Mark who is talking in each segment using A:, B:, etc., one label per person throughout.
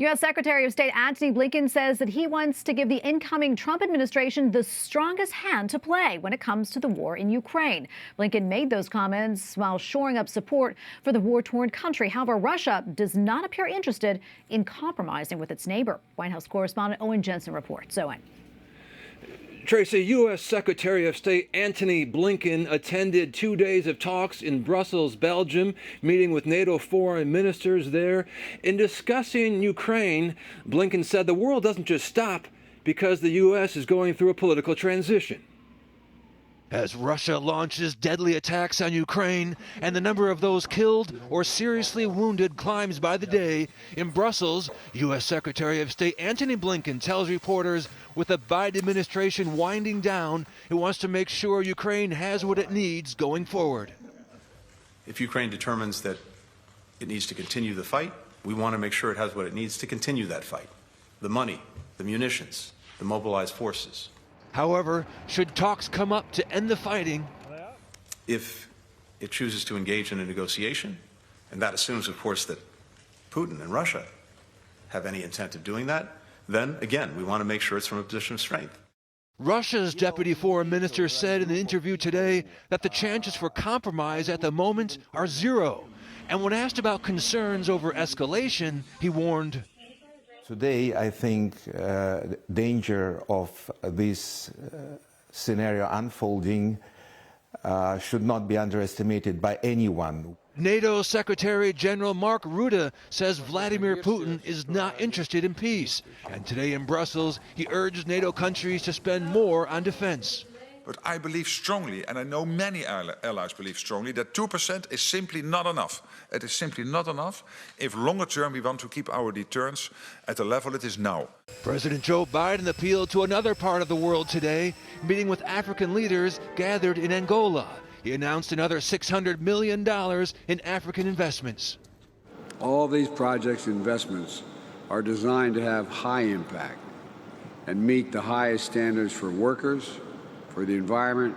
A: U.S. Secretary of State Antony Blinken says that he wants to give the incoming Trump administration the strongest hand to play when it comes to the war in Ukraine. Blinken made those comments while shoring up support for the war-torn country. However, Russia does not appear interested in compromising with its neighbor. White House Correspondent Owen Jensen reports. Owen.
B: Tracy, U.S. Secretary of State Antony Blinken attended 2 days of talks in Brussels, Belgium, meeting with NATO foreign ministers there. In discussing Ukraine, Blinken said the world doesn't just stop because the U.S. is going through a political transition.
C: As Russia launches deadly attacks on Ukraine and the number of those killed or seriously wounded climbs by the day, in Brussels, U.S. Secretary of State Antony Blinken tells reporters with the Biden administration winding down, he wants to make sure Ukraine has what it needs going forward.
D: If Ukraine determines that it needs to continue the fight, we want to make sure it has what it needs to continue that fight. The money, the munitions, the mobilized forces.
C: However, should talks come up to end the fighting,
D: if it chooses to engage in a negotiation, and that assumes, of course, that Putin and Russia have any intent of doing that, then, again, we want to make sure it's from a position of strength.
C: Russia's deputy foreign minister said in an interview today that the chances for compromise at the moment are zero. And when asked about concerns over escalation, he warned,
E: "Today, I think danger of this scenario unfolding should not be underestimated by anyone."
C: NATO Secretary General Mark Rutte says Vladimir Putin is not interested in peace. And today in Brussels, he urged NATO countries to spend more on defense.
F: But I believe strongly, and I know many allies believe strongly, that 2% is simply not enough. It is simply not enough if longer term we want to keep our deterrence at the level it is now.
C: President Joe Biden appealed to another part of the world today, meeting with African leaders gathered in Angola. He announced another $600 million in African investments.
G: All these projects and investments are designed to have high impact and meet the highest standards for workers, for the environment,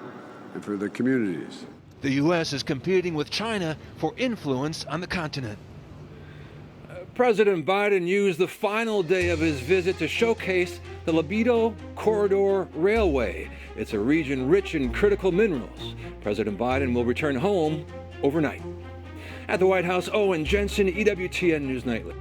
G: and for the communities.
C: The U.S. is competing with China for influence on the continent.
B: President Biden used the final day of his visit to showcase the Libido Corridor Railway. It's a region rich in critical minerals. President Biden will return home overnight. At the White House, Owen Jensen, EWTN News Nightly.